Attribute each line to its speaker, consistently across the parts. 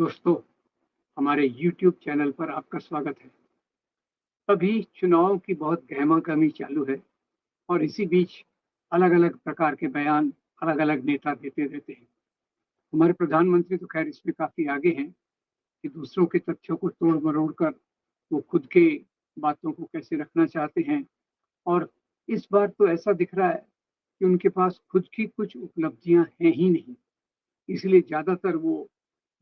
Speaker 1: दोस्तों, हमारे YouTube channel पर आपका स्वागत है। अभी चुनाव की बहुत गहमा-गहमी चालू है और इसी बीच अलग-अलग प्रकार के बयान अलग-अलग नेता देते रहते हैं। हमारे प्रधानमंत्री तो खैर इसमें काफ़ी आगे हैं कि दूसरों के तथ्यों को तोड़-मरोड़ कर वो खुद के बातों को कैसे रखना चाहते हैं और इस बार तो ऐसा दिख रहा है कि उनके पास खुद की कुछ उपलब्धियाँ हैं ही नहीं। इसलिए ज़्यादातर वो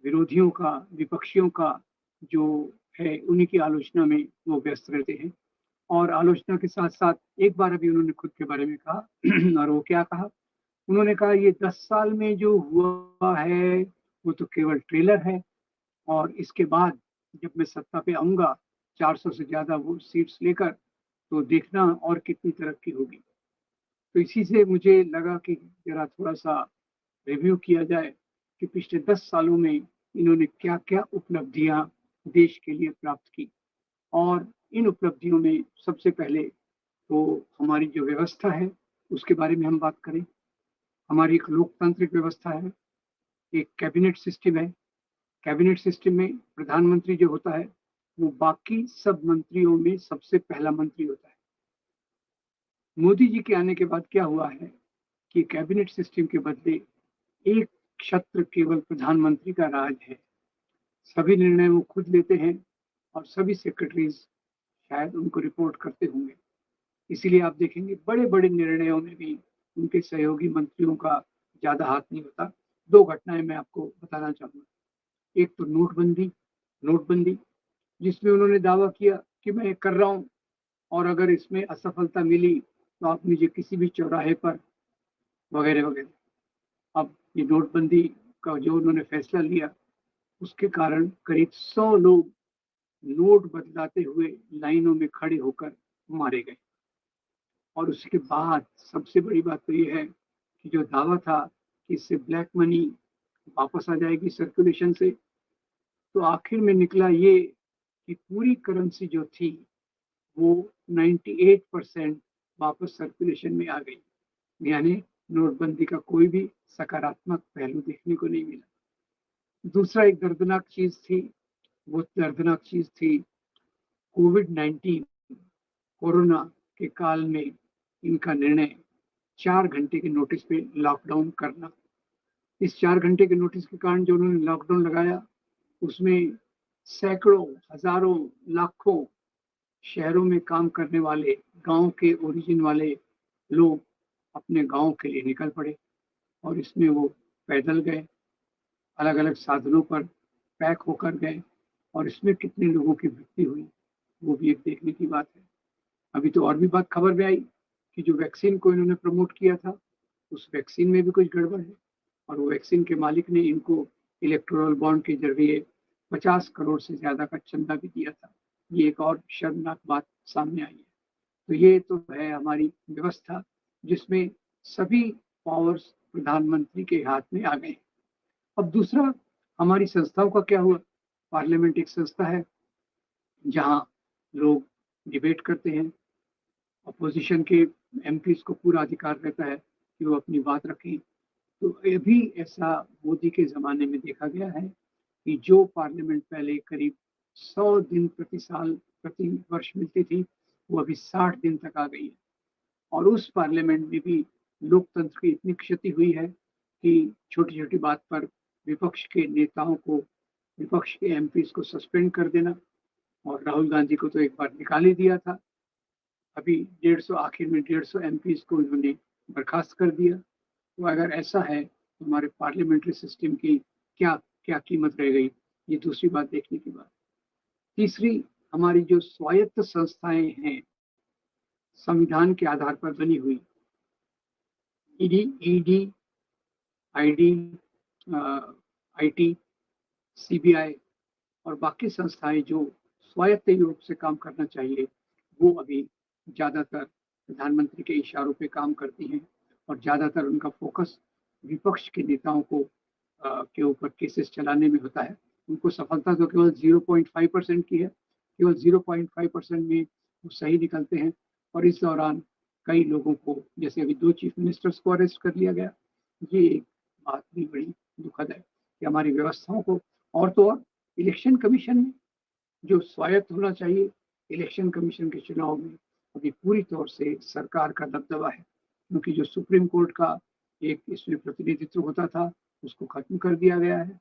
Speaker 1: विरोधियों का, विपक्षियों का जो है, उन्हीं की आलोचना में वो व्यस्त रहते हैं और आलोचना के साथ-साथ एक बार अभी उन्होंने खुद के बारे में कहा और वो क्या कहा? उन्होंने कहा ये 10 साल में जो हुआ है, वो तो केवल ट्रेलर है और इसके बाद जब मैं सत्ता पे आऊँगा, 400 से ज़्यादा वो सीट्स लेकर, तो देखना और कितनी तरक्की होगी। तो इसी से मुझे लगा कि ज़रा थोड़ा-सा रिव्यू किया जाए कि पिछले 10 सालों में इन्होंने क्या-क्या उपलब्धियाँ देश के लिए प्राप्त की और इन उपलब्धियों में सबसे पहले तो हमारी जो व्यवस्था है, उसके बारे में हम बात करें। हमारी एक लोकतांत्रिक व्यवस्था है, एक कैबिनेट सिस्टम है। कैबिनेट सिस्टम में प्रधानमंत्री जो होता है, वो बाकी सब मंत्रियों में सबसे पहला मंत्री होता है। मोदी जी के आने के बाद क्या हुआ है कि कैबिनेट सिस्टम के बदले एक छत्र केवल प्रधानमंत्री का राज है। सभी निर्णय वो खुद लेते हैं और सभी सेक्रेटरीज शायद उनको रिपोर्ट करते होंगे। इसीलिए आप देखेंगे बड़े-बड़े निर्णयों में भी उनके सहयोगी मंत्रियों का ज़्यादा हाथ नहीं होता। 2 घटनाएँ मैं आपको बताना चाहूँगा। एक तो नोटबंदी जिसमें उन्होंने दावा किया कि मैं कर रहा हूँ और अगर इसमें असफलता मिली तो आप मुझे किसी भी चौराहे पर वगैरह-वगैरह। अब ये नोटबंदी का जो उन्होंने फैसला लिया, उसके कारण करीब 100 लोग नोट बदलाते हुए लाइनों में खड़े होकर मारे गए और उसके बाद सबसे बड़ी बात तो ये है कि जो दावा था कि इससे ब्लैक मनी वापस आ जाएगी सर्कुलेशन से, तो आखिर में निकला ये कि पूरी करेंसी जो थी वो 98% वापस सर्कुलेशन में आ गई। यानी नोटबंदी का कोई भी सकारात्मक पहलू देखने को नहीं मिला। दूसरा एक दर्दनाक चीज़ थी, वो दर्दनाक चीज़ थी कोविड-19 कोरोना के काल में इनका निर्णय 4 घंटे के नोटिस पे लॉकडाउन करना। इस 4 घंटे के नोटिस के कारण जो उन्होंने लॉकडाउन लगाया, उसमें सैकड़ों, हज़ारों, लाखों शहरों में काम करने वाले, गाँव के ओरिजिन वाले लोग अपने गाँव के लिए निकल पड़े और इसमें वो पैदल गए, अलग-अलग साधनों पर पैक होकर गए और इसमें कितने लोगों की मृत्यु हुई, वो भी एक देखने की बात है। अभी तो और भी बात खबर में आई कि जो वैक्सीन को इन्होंने प्रमोट किया था, उस वैक्सीन में भी कुछ गड़बड़ है और वो वैक्सीन के मालिक ने इनको इलेक्टोरल बॉन्ड के ज़रिए 50 करोड़ से ज़्यादा का चंदा भी दिया था। ये एक और शर्मनाक बात सामने आई है। तो ये तो है हमारी व्यवस्था जिसमें सभी पावर्स प्रधानमंत्री के हाथ में आ गए। अब दूसरा हमारी संस्थाओं का क्या हुआ? पार्लियामेंट एक संस्था है, जहाँ लोग डिबेट करते हैं। अपोजिशन के एमपीज़ को पूरा अधिकार रहता है कि वो अपनी बात रखें। तो अभी ऐसा मोदी के ज़माने में देखा गया है कि जो पार्लियामेंट पहले करीब 100 दिन प्रति साल, प्रति वर्ष मिलती थी, वो अभी 60 दिन तक आ गई है और उस पार्लियामेंट में भी लोकतंत्र की इतनी क्षति हुई है कि छोटी-छोटी बात पर विपक्ष के नेताओं को, विपक्ष के एमपीज़ को सस्पेंड कर देना और राहुल गांधी को तो एक बार निकाल ही दिया था। अभी 150 आखिर में 150 एमपीज़ को इन्होंने बर्खास्त कर दिया। तो अगर ऐसा है तो हमारे पार्लियामेंट्री सिस्टम की क्या क्या कीमत रह गई, ये दूसरी बात देखने की बात। तीसरी, हमारी जो स्वायत्त संस्थाएं हैं संविधान के आधार पर बनी हुई, ईडी, आईडी, आईटी, सीबीआई और बाकी संस्थाएं जो स्वायत्त रूप से काम करना चाहिए, वो अभी ज़्यादातर प्रधानमंत्री के इशारों पे काम करती हैं और ज़्यादातर उनका फोकस विपक्ष के नेताओं को के ऊपर केसेस चलाने में होता है। उनको सफलता तो केवल 0.5% की है, केवल 0.5% में वो सही निकलते हैं और इस दौरान कई लोगों को, जैसे अभी 2 चीफ मिनिस्टर्स को अरेस्ट कर लिया गया। ये एक बात भी बड़ी दुखद है कि हमारी व्यवस्थाओं को और तो और इलेक्शन कमीशन में जो स्वायत्त होना चाहिए, इलेक्शन कमीशन के चुनाव में अभी पूरी तौर से सरकार का दबदबा है, क्योंकि जो सुप्रीम कोर्ट का एक इसमें प्रतिनिधित्व होता था उसको खत्म कर दिया गया है।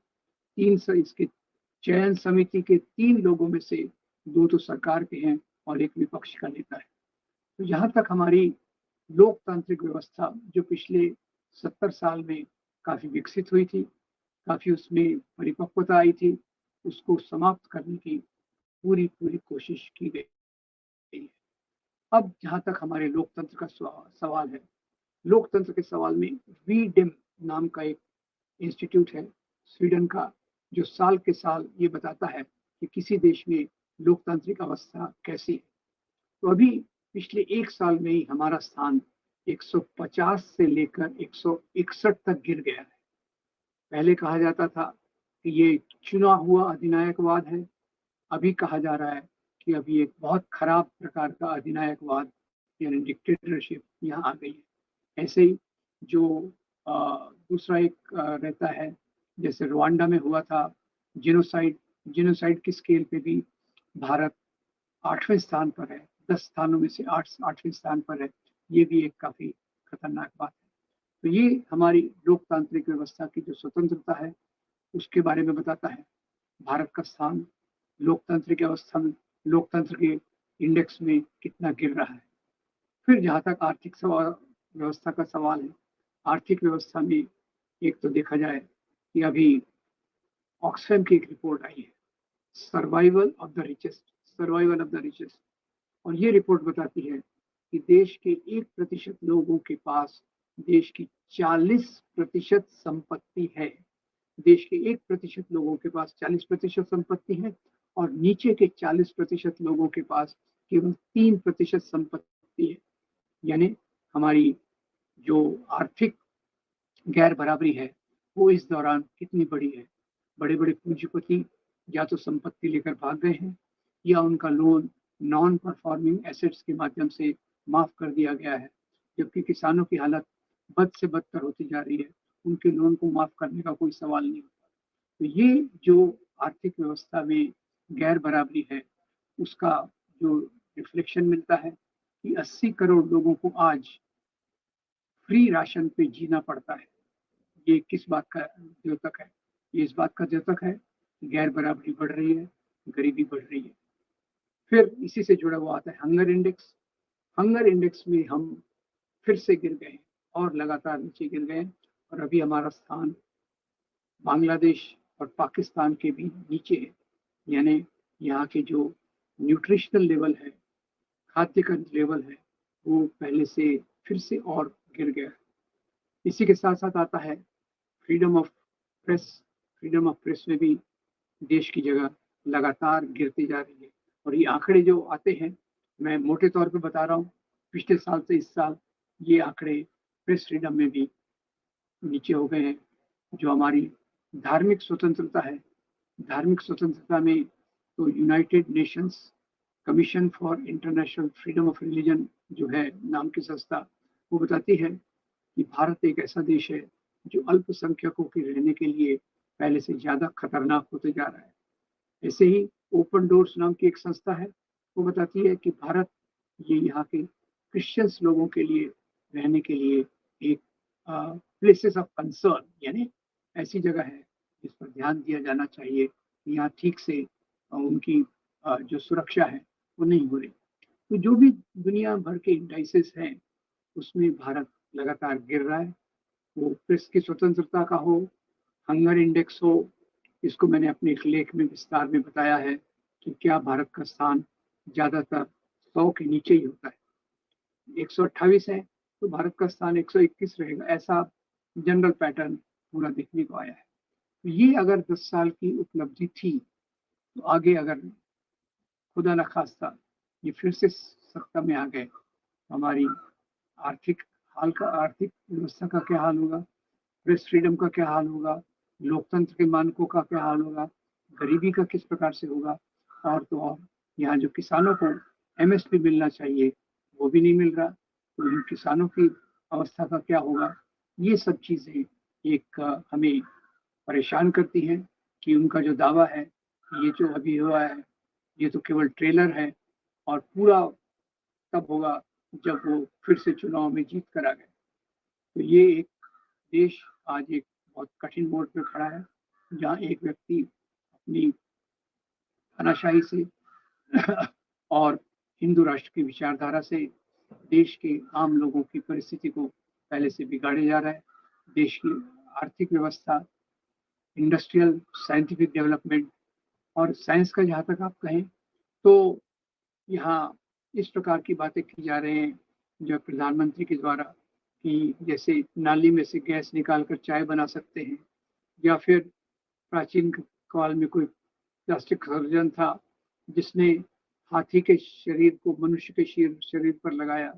Speaker 1: इसके चयन समिति के 3 लोगों में से 2 तो सरकार के हैं और एक विपक्ष का नेता है। तो जहाँ तक हमारी लोकतांत्रिक व्यवस्था जो पिछले 70 साल में काफी विकसित हुई थी, काफी उसमें परिपक्वता आई थी, उसको समाप्त करने की पूरी कोशिश की गई है। अब जहाँ तक हमारे लोकतंत्र का सवाल है, लोकतंत्र के सवाल में वीडिम नाम का एक इंस्टीट्यूट है स्वीडन का, जो साल के साल ये बताता है कि किसी देश में लोकतांत्रिक अवस्था कैसी है। तो अभी पिछले 1 साल में ही हमारा स्थान 150 से लेकर 161 तक गिर गया है। पहले कहा जाता था कि ये चुना हुआ अधिनायकवाद है, अभी कहा जा रहा है कि अभी एक बहुत खराब प्रकार का अधिनायकवाद यानी डिक्टेटरशिप यहाँ आ गई है। ऐसे ही जो दूसरा एक रहता है, जैसे रुवांडा में हुआ था जिनोसाइड, जिनोसाइड की स्केल पे भी भारत 8वें स्थान पर है, 10 स्थानों में से 8वें स्थान पर है। ये भी एक काफी खतरनाक बात है। तो ये हमारी लोकतांत्रिक व्यवस्था की जो स्वतंत्रता है उसके बारे में बताता है। भारत का स्थान लोकतंत्र की अवस्था में, लोकतंत्र के इंडेक्स में कितना गिर रहा है। फिर जहाँ तक आर्थिक व्यवस्था का सवाल है, आर्थिक व्यवस्था में एक तो देखा जाए कि अभी ऑक्सफैम की एक रिपोर्ट आई है, survival of the richest, survival of the richest, और ये रिपोर्ट बताती है कि देश के 1% लोगों के पास देश की 40% संपत्ति है। देश के 1% लोगों के पास 40% संपत्ति है और नीचे के 40% लोगों के पास केवल 3% संपत्ति है। यानी हमारी जो आर्थिक गैर बराबरी है वो इस दौरान कितनी बड़ी है। बड़े बड़े पूंजीपति या तो संपत्ति लेकर भाग गए हैं या उनका लोन नॉन परफॉर्मिंग एसेट्स के माध्यम से माफ कर दिया गया है, जबकि किसानों की हालत बद से बदतर होती जा रही है, उनके लोन को माफ करने का कोई सवाल नहीं होता। तो ये जो आर्थिक व्यवस्था में गैर बराबरी है उसका जो रिफ्लेक्शन मिलता है कि 80 करोड़ लोगों को आज फ्री राशन पे जीना पड़ता है। ये किस बात का द्योतक है? ये इस बात का द्योतक है कि गैर बराबरी बढ़ रही है, गरीबी बढ़ रही है। फिर इसी से जुड़ा हुआ आता है हंगर इंडेक्स। हंगर इंडेक्स में हम फिर से गिर गए और लगातार नीचे गिर गए और अभी हमारा स्थान बांग्लादेश और पाकिस्तान के भी नीचे है। यानी यहाँ के जो न्यूट्रिशनल लेवल है, खाद्य का लेवल है, वो पहले से फिर से और गिर गया है। इसी के साथ साथ आता है freedom of press. Freedom of press में भी देश की जगह लगातार गिरती जा रही है। और ये आंकड़े जो आते हैं, मैं मोटे तौर पे बता रहा हूँ, पिछले साल से इस साल ये आंकड़े प्रेस फ्रीडम में भी नीचे हो गए हैं। जो हमारी धार्मिक स्वतंत्रता है, धार्मिक स्वतंत्रता में तो United Nations commission for international freedom of religion जो है नाम की संस्था, वो बताती है कि भारत एक ऐसा देश है जो अल्पसंख्यकों के रहने के लिए पहले से ज्यादा खतरनाक होते जा रहा है। ऐसे ही ओपन डोर्स नाम की एक संस्था है, वो बताती है कि भारत ये यहाँ के क्रिश्चियंस लोगों के लिए रहने के लिए एक प्लेसेस ऑफ कंसर्न, यानी ऐसी जगह है जिस पर ध्यान दिया जाना चाहिए। यहाँ ठीक से उनकी जो सुरक्षा है वो नहीं हो रही। तो जो भी दुनिया भर के इंडाइसेस हैं उसमें भारत लगातार गिर रहा है। वो प्रेस की स्वतंत्रता का हो, हंगर इंडेक्स हो, इसको मैंने अपने एक लेख में विस्तार में बताया है कि क्या भारत का स्थान ज्यादातर 100 के नीचे ही होता है। 128 है तो भारत का स्थान 121 रहेगा, ऐसा जनरल पैटर्न पूरा देखने को आया है। तो ये अगर 10 साल की उपलब्धि थी, तो आगे अगर खुदा न खास्ता ये फिर से सत्ता में आ गए, हमारी आर्थिक आर्थिक व्यवस्था का क्या हाल होगा, प्रेस फ्रीडम का क्या हाल होगा, लोकतंत्र के मानकों का क्या हाल होगा, गरीबी का किस प्रकार से होगा, और तो और यहाँ जो किसानों को एमएसपी मिलना चाहिए वो भी नहीं मिल रहा, तो इन किसानों की अवस्था का क्या होगा। ये सब चीजें एक हमें परेशान करती हैं कि उनका जो दावा है, ये जो अभी हुआ है, ये तो केवल ट्रेलर है और पूरा तब होगा जब वो फिर से चुनाव में जीत कर आ गए। तो ये एक देश आज एक बहुत कठिन मोड़ पे खड़ा है, जहाँ एक व्यक्ति अपनी तानाशाही से और हिंदू राष्ट्र की विचारधारा से देश के आम लोगों की परिस्थिति को पहले से बिगाड़े जा रहा है। देश की आर्थिक व्यवस्था, इंडस्ट्रियल साइंटिफिक डेवलपमेंट और साइंस का जहाँ तक आप कहें तो यहाँ इस प्रकार की बातें की जा रहे हैं जो प्रधानमंत्री के द्वारा कि जैसे नाली में से गैस निकाल कर चाय बना सकते हैं, या फिर प्राचीन काल में कोई प्लास्टिक सर्जन था जिसने हाथी के शरीर को मनुष्य के शरीर पर लगाया।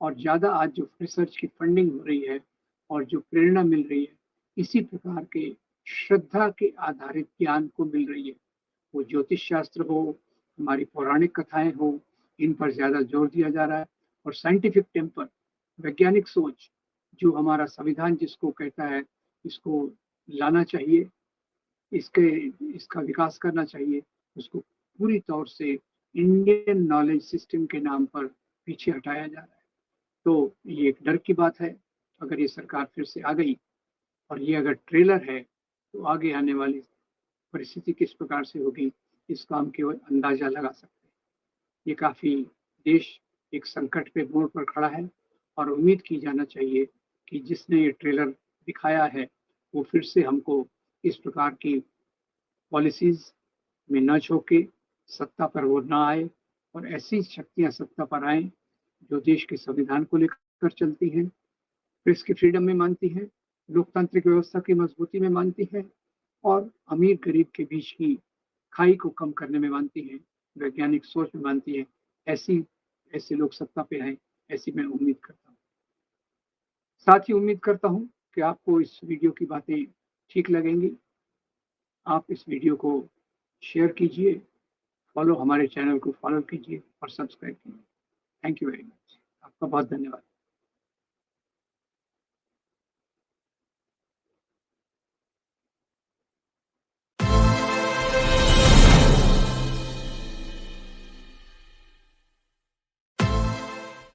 Speaker 1: और ज़्यादा आज जो रिसर्च की फंडिंग हो रही है और जो प्रेरणा मिल रही है, इसी प्रकार के श्रद्धा के आधारित ज्ञान को मिल रही है। वो ज्योतिष शास्त्र हो, हमारी पौराणिक कथाएं हो, इन पर ज़्यादा जोर दिया जा रहा है। और साइंटिफिक टेम्पर, वैज्ञानिक सोच, जो हमारा संविधान जिसको कहता है, इसको लाना चाहिए, इसके इसका विकास करना चाहिए, उसको पूरी तौर से इंडियन नॉलेज सिस्टम के नाम पर पीछे हटाया जा रहा है। तो ये एक डर की बात है। अगर ये सरकार फिर से आ गई और ये अगर ट्रेलर है, तो आगे आने वाली परिस्थिति किस प्रकार से होगी, इसका हम केवल अंदाजा लगा सकते हैं। ये काफ़ी देश एक संकट पे मोड़ पर खड़ा है और उम्मीद की जाना चाहिए कि जिसने ये ट्रेलर दिखाया है, वो फिर से हमको इस प्रकार की पॉलिसीज़ में न झोंके, सत्ता पर वो ना आए और ऐसी शक्तियाँ सत्ता पर आएँ, जो देश के संविधान को लेकर चलती हैं, प्रेस की फ्रीडम में मानती हैं, लोकतांत्रिक व्यवस्था की मजबूती में मानती हैं और अमीर-गरीब के बीच की खाई को कम करने में मानती हैं, वैज्ञानिक सोच में मानती हैं। ऐसे लोग सत्ता पे आएँ, ऐसी मैं उम्मीद करता हूँ। साथ ही उम्मीद करता हूँ कि आपको इस वीडियो की बातें ठीक लगेंगी। आप इस वीडियो को शेयर कीजिए, हमारे चैनल को फॉलो कीजिए और सब्सक्राइब कीजिए। Thank you very much. आपका बहुत धन्यवाद।